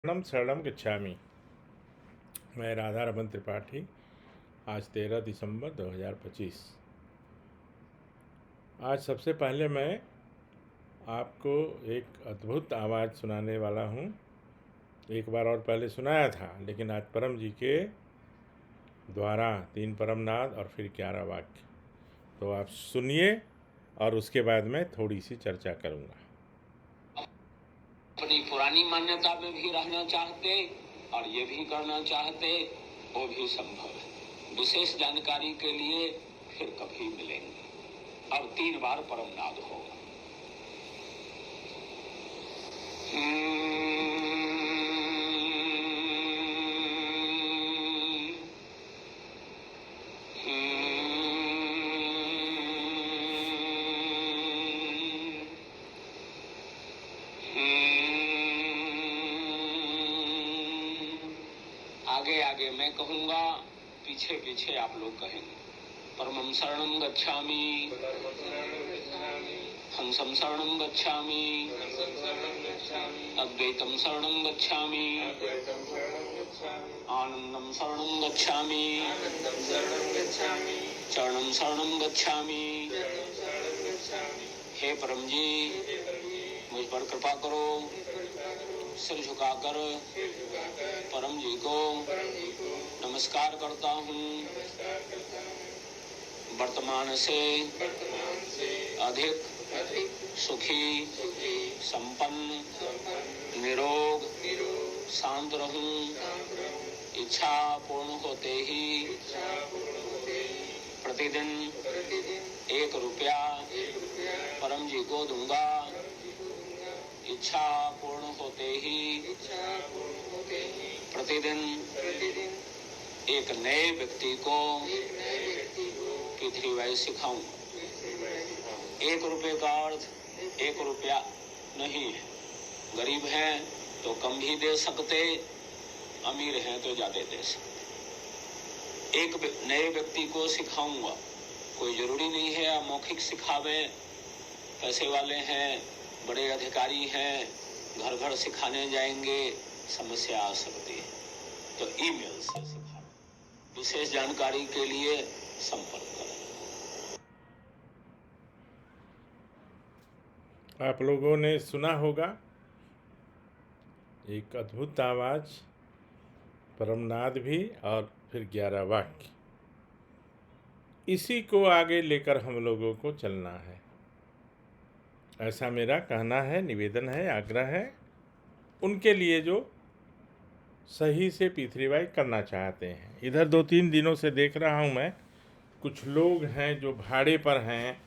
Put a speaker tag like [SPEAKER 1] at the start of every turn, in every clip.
[SPEAKER 1] शरणम शरणम गच्छामि। मैं राधा रमन त्रिपाठी। आज 13 दिसंबर 2025। आज सबसे पहले मैं आपको एक अद्भुत आवाज़ सुनाने वाला हूँ। एक बार और पहले सुनाया था, लेकिन आज परम जी के द्वारा 3 परमनाद और फिर 11 वाक्य। तो आप सुनिए और उसके बाद मैं थोड़ी सी चर्चा करूँगा।
[SPEAKER 2] अपनी पुरानी मान्यता में भी रहना चाहते और ये भी करना चाहते, वो भी संभव है। विशेष जानकारी के लिए फिर कभी मिलेंगे। अब 3 बार परमनाद होगा। आगे आगे मैं कहूँगा, पीछे पीछे आप लोग कहेंगे। परमं शरणं गच्छामि, हंसं शरणं गच्छामि, अद्वैतं शरणं गच्छामि, आनंदं शरणं गच्छामि, चरणं शरणं गच्छामि। हे परम जी, मुझ पर कृपा करो। सिर झुकाकर परम जी को नमस्कार करता हूँ। वर्तमान से अधिक सुखी, संपन्न, निरोग, शांत रहूं। इच्छा पूर्ण होते ही प्रतिदिन 1 रुपया परम जी को दूंगा। इच्छा पूर्ण होते ही प्रतिदिन एक नए व्यक्ति को पृथ्वीवाई सिखाऊंगा। 1 रुपये का अर्थ 1 रुपया नहीं है। गरीब हैं तो कम भी दे सकते, अमीर हैं तो ज्यादा दे सकते। एक नए व्यक्ति को सिखाऊंगा। कोई जरूरी नहीं है आप मौखिक सिखावे। पैसे वाले हैं, बड़े अधिकारी हैं, घर घर सिखाने जाएंगे, समस्या आ सकती है, तो ईमेल से सिखा। विशेष जानकारी के लिए संपर्क करें।
[SPEAKER 1] आप लोगों ने सुना होगा एक अद्भुत आवाज़, परमनाद भी और फिर 11 वाक्य। इसी को आगे लेकर हम लोगों को चलना है, ऐसा मेरा कहना है, निवेदन है, आग्रह है उनके लिए जो सही से पृथ्वीवाई करना चाहते हैं। इधर 2-3 दिनों से देख रहा हूँ मैं, कुछ लोग हैं जो भाड़े पर हैं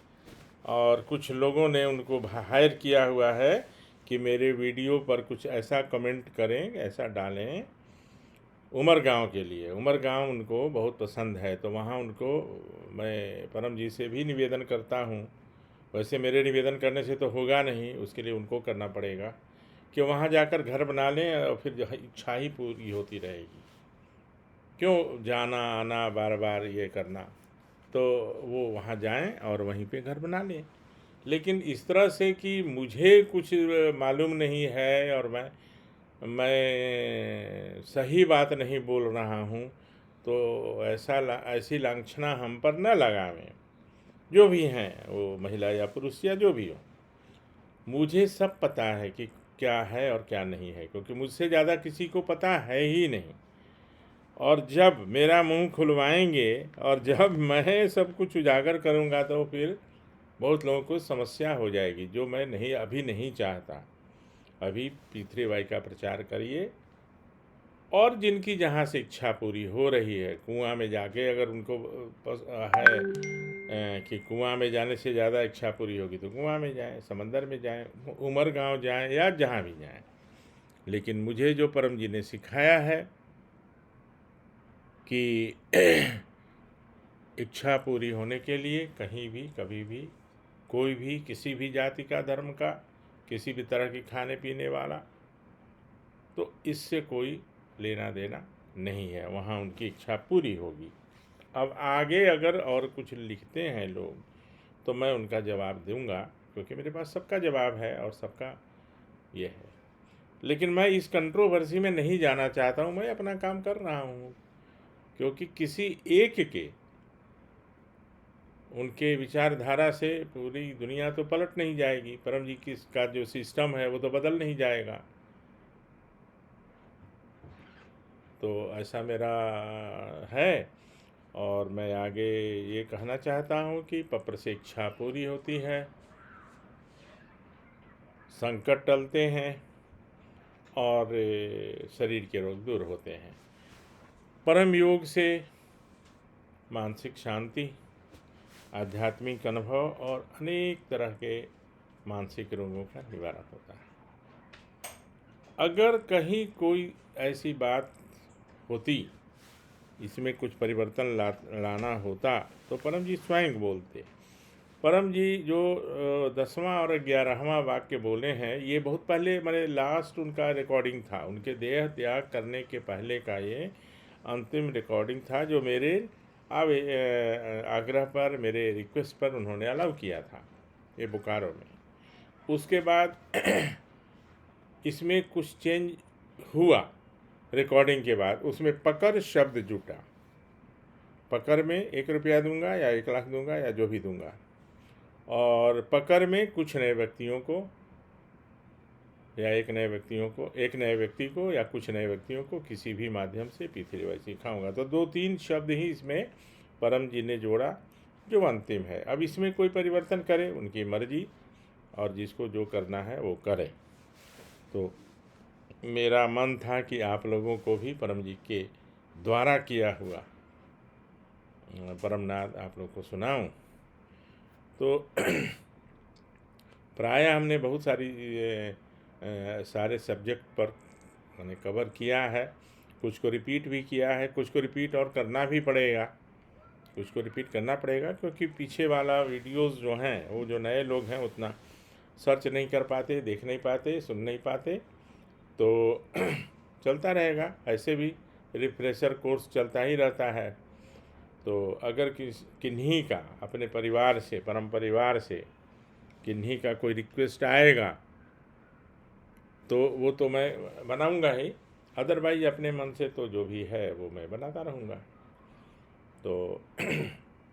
[SPEAKER 1] और कुछ लोगों ने उनको हायर किया हुआ है कि मेरे वीडियो पर कुछ ऐसा कमेंट करें, ऐसा डालें। उमरगांव के लिए, उमरगांव उनको बहुत पसंद है, तो वहाँ उनको मैं परम जी से भी निवेदन करता हूँ। वैसे मेरे निवेदन करने से तो होगा नहीं, उसके लिए उनको करना पड़ेगा कि वहाँ जाकर घर बना लें और फिर इच्छा ही पूरी होती रहेगी। क्यों जाना आना बार बार ये करना, तो वो वहाँ जाएं और वहीं पे घर बना लें। लेकिन इस तरह से कि मुझे कुछ मालूम नहीं है और मैं सही बात नहीं बोल रहा हूँ, तो ऐसी लांछना हम पर न लगावें। जो भी हैं, वो महिला या पुरुष या जो भी हो, मुझे सब पता है कि क्या है और क्या नहीं है, क्योंकि मुझसे ज़्यादा किसी को पता है ही नहीं। और जब मेरा मुंह खुलवाएंगे और जब मैं सब कुछ उजागर करूंगा, तो फिर बहुत लोगों को समस्या हो जाएगी, जो मैं अभी नहीं चाहता। अभी पृथ्वीबाई का प्रचार करिए, और जिनकी जहाँ से इच्छा पूरी हो रही है, कुआं में जाके अगर उनको है कि कुआं में जाने से ज़्यादा इच्छा पूरी होगी तो कुआं में जाएं, समंदर में जाएं, उमरगांव जाएं या जहाँ भी जाएं। लेकिन मुझे जो परम जी ने सिखाया है कि इच्छा पूरी होने के लिए कहीं भी कभी भी कोई भी किसी भी जाति का, धर्म का, किसी भी तरह की खाने पीने वाला, तो इससे कोई लेना देना नहीं है। वहाँ उनकी इच्छा पूरी होगी। अब आगे अगर और कुछ लिखते हैं लोग, तो मैं उनका जवाब दूंगा, क्योंकि मेरे पास सबका जवाब है और सबका ये है। लेकिन मैं इस कंट्रोवर्सी में नहीं जाना चाहता हूँ, मैं अपना काम कर रहा हूँ, क्योंकि किसी एक के उनके विचारधारा से पूरी दुनिया तो पलट नहीं जाएगी। परम जी की का जो सिस्टम है वो तो बदल नहीं जाएगा। तो ऐसा मेरा है, और मैं आगे ये कहना चाहता हूँ कि पप्र से इच्छा पूरी होती है, संकट टलते हैं और शरीर के रोग दूर होते हैं। परम योग से मानसिक शांति, आध्यात्मिक अनुभव और अनेक तरह के मानसिक रोगों का निवारण होता है। अगर कहीं कोई ऐसी बात होती, इसमें कुछ परिवर्तन लाना होता, तो परम जी स्वयं बोलते। परम जी जो 10वां और 11वां वाक्य बोले हैं, ये बहुत पहले मैंने लास्ट उनका रिकॉर्डिंग था, उनके देह त्याग करने के पहले का ये अंतिम रिकॉर्डिंग था, जो मेरे आग्रह पर, मेरे रिक्वेस्ट पर उन्होंने अलाउ किया था, ये बोकारो में। उसके बाद इसमें कुछ चेंज हुआ रिकॉर्डिंग के बाद, उसमें पकड़ शब्द जुटा। पकड़ में 1 रुपया दूंगा या 1 लाख दूंगा या जो भी दूंगा, और पकड़ में कुछ नए व्यक्तियों को या एक नए व्यक्ति को या कुछ नए व्यक्तियों को किसी भी माध्यम से P3Y सिखाऊंगा। तो 2-3 शब्द ही इसमें परम जी ने जोड़ा, जो अंतिम है। अब इसमें कोई परिवर्तन करे, उनकी मर्जी, और जिसको जो करना है वो करे। तो मेरा मन था कि आप लोगों को भी परम जी के द्वारा किया हुआ परमनाद आप लोग को सुनाऊं। तो प्रायः हमने बहुत सारे सब्जेक्ट पर मैंने कवर किया है, कुछ को रिपीट भी किया है, कुछ को रिपीट और करना भी पड़ेगा, क्योंकि पीछे वाला वीडियोस जो हैं, वो जो नए लोग हैं उतना सर्च नहीं कर पाते, देख नहीं पाते, सुन नहीं पाते। तो चलता रहेगा, ऐसे भी रिफ्रेशर कोर्स चलता ही रहता है। तो अगर किन्हीं का अपने परिवार से, परम परिवार से किन्हीं का कोई रिक्वेस्ट आएगा, तो वो तो मैं बनाऊंगा ही, अदरवाइज अपने मन से तो जो भी है वो मैं बनाता रहूँगा। तो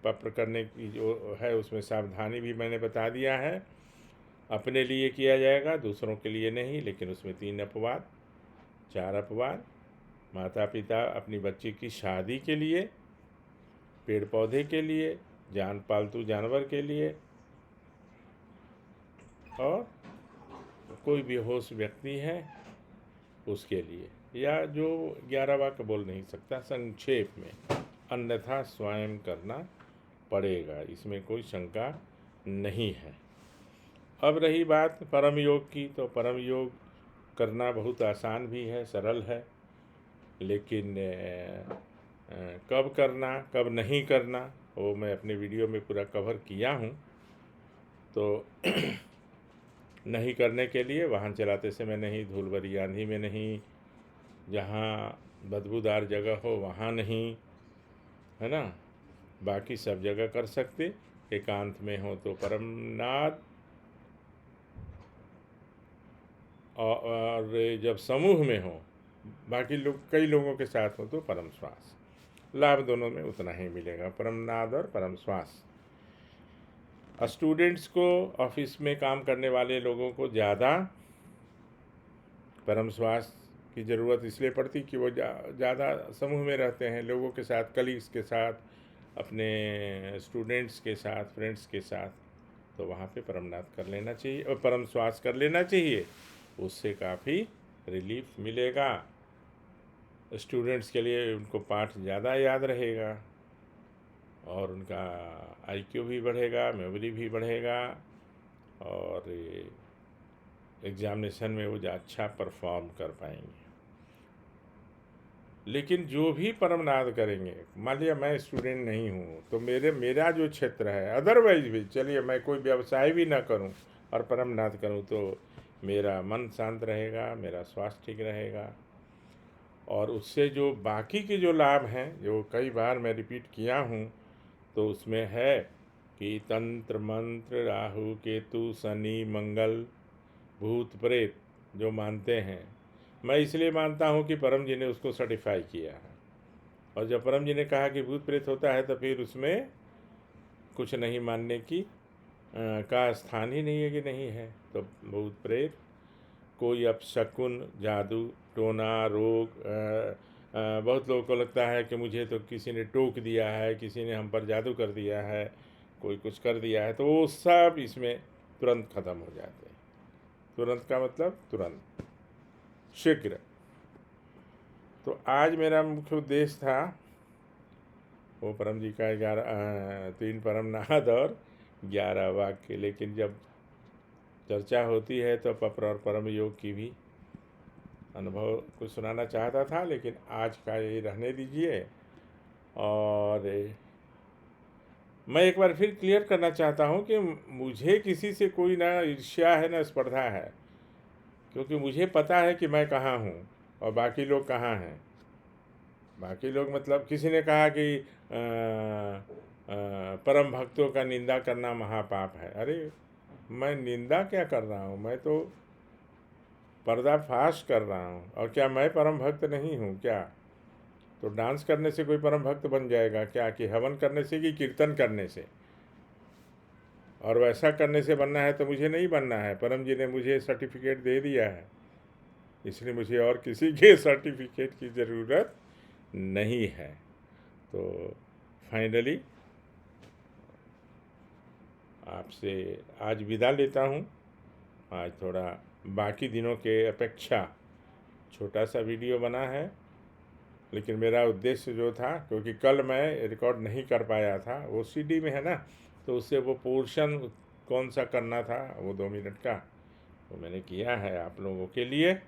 [SPEAKER 1] पप्र करने की जो है उसमें सावधानी भी मैंने बता दिया है। अपने लिए किया जाएगा, दूसरों के लिए नहीं। लेकिन उसमें 3 अपवाद, 4 अपवाद: माता पिता अपनी बच्ची की शादी के लिए, पेड़ पौधे के लिए, पालतू जानवर के लिए, और कोई बेहोश व्यक्ति है उसके लिए, या जो 11 वाक्य बोल नहीं सकता संक्षेप में, अन्यथा स्वयं करना पड़ेगा, इसमें कोई शंका नहीं है। अब रही बात परम योग की, तो परम योग करना बहुत आसान भी है, सरल है, लेकिन कब करना कब नहीं करना वो मैं अपने वीडियो में पूरा कवर किया हूँ। तो नहीं करने के लिए वाहन चलाते समय नहीं, धूल भरी आंधी में नहीं, जहाँ बदबूदार जगह हो वहाँ नहीं, है ना। बाकी सब जगह कर सकते। एकांत में हो तो परमनाद, और जब समूह में हो, बाकी लोग कई लोगों के साथ हो, तो परम श्वास। लाभ दोनों में उतना ही मिलेगा, परमनाद और परम श्वास। स्टूडेंट्स को, ऑफिस में काम करने वाले लोगों को ज़्यादा परम श्वास की ज़रूरत इसलिए पड़ती कि वो ज़्यादा समूह में रहते हैं, लोगों के साथ, कलीग्स के साथ, अपने स्टूडेंट्स के साथ, फ्रेंड्स के साथ। तो वहाँ पे परमनाद कर लेना चाहिए और परम श्वास कर लेना चाहिए, उससे काफ़ी रिलीफ मिलेगा। स्टूडेंट्स के लिए उनको पाठ ज़्यादा याद रहेगा, और उनका IQ भी बढ़ेगा, मेमोरी भी बढ़ेगा, और एग्ज़ामिनेशन में वो अच्छा परफॉर्म कर पाएंगे। लेकिन जो भी परमनाद करेंगे, मान लिया मैं स्टूडेंट नहीं हूँ, तो मेरा जो क्षेत्र है, अदरवाइज भी चलिए मैं कोई व्यवसाय भी ना करूँ और परमनाद करूँ, तो मेरा मन शांत रहेगा, मेरा स्वास्थ्य ठीक रहेगा, और उससे जो बाकी के जो लाभ हैं, जो कई बार मैं रिपीट किया हूँ, तो उसमें है कि तंत्र मंत्र, राहु केतु शनि मंगल भूत प्रेत जो मानते हैं, मैं इसलिए मानता हूँ कि परम जी ने उसको सर्टिफाई किया है। और जब परम जी ने कहा कि भूत प्रेत होता है तो फिर उसमें कुछ नहीं मानने की का स्थान ही नहीं है कि नहीं है। तो भूत प्रेत कोई अपशकुन, जादू टोना रोग बहुत लोगों को लगता है कि मुझे तो किसी ने टोक दिया है, किसी ने हम पर जादू कर दिया है, कोई कुछ कर दिया है, तो वो सब इसमें तुरंत ख़त्म हो जाते हैं। तुरंत का मतलब तुरंत, शीघ्र। तो आज मेरा मुख्य उद्देश्य था वो परम जी का 3 परम नाद और 11 वाक्य। लेकिन जब चर्चा होती है तो पपर और परम योग की भी अनुभव कुछ सुनाना चाहता था, लेकिन आज का ये रहने दीजिए। और मैं एक बार फिर क्लियर करना चाहता हूँ कि मुझे किसी से कोई ना ईर्ष्या है ना स्पर्धा है, क्योंकि मुझे पता है कि मैं कहाँ हूँ और बाकी लोग कहाँ हैं। बाकी लोग मतलब किसी ने कहा कि परम भक्तों का निंदा करना महापाप है। अरे मैं निंदा क्या कर रहा हूँ, मैं तो पर्दाफाश कर रहा हूँ। और क्या मैं परम भक्त नहीं हूँ क्या? तो डांस करने से कोई परम भक्त बन जाएगा क्या? कि हवन करने से कि कीर्तन करने से? और वैसा करने से बनना है तो मुझे नहीं बनना है। परम जी ने मुझे सर्टिफिकेट दे दिया है, इसलिए मुझे और किसी के सर्टिफिकेट की ज़रूरत नहीं है। तो फाइनली आपसे आज विदा लेता हूँ। आज थोड़ा बाकी दिनों के अपेक्षा छोटा सा वीडियो बना है, लेकिन मेरा उद्देश्य जो था, क्योंकि कल मैं रिकॉर्ड नहीं कर पाया था, वो सीडी में है ना, तो उससे वो पोर्शन कौन सा करना था वो 2 मिनट का, वो मैंने किया है आप लोगों के लिए।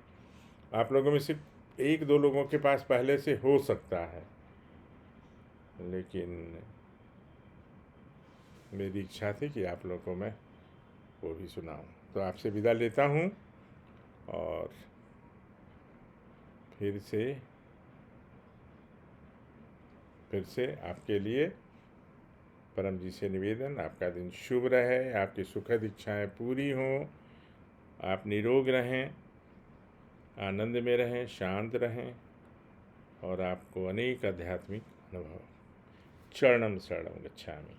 [SPEAKER 1] आप लोगों में से 1-2 लोगों के पास पहले से हो सकता है, लेकिन मेरी इच्छा थी कि आप लोगों को मैं वो भी सुनाऊं। तो आपसे विदा लेता हूं और फिर से आपके लिए परम जी से निवेदन, आपका दिन शुभ रहे, आपकी सुखद इच्छाएं पूरी हों, आप निरोग रहें, आनंद में रहें, शांत रहें और आपको अनेक आध्यात्मिक अनुभव। चरणम शरणम गच्छामि।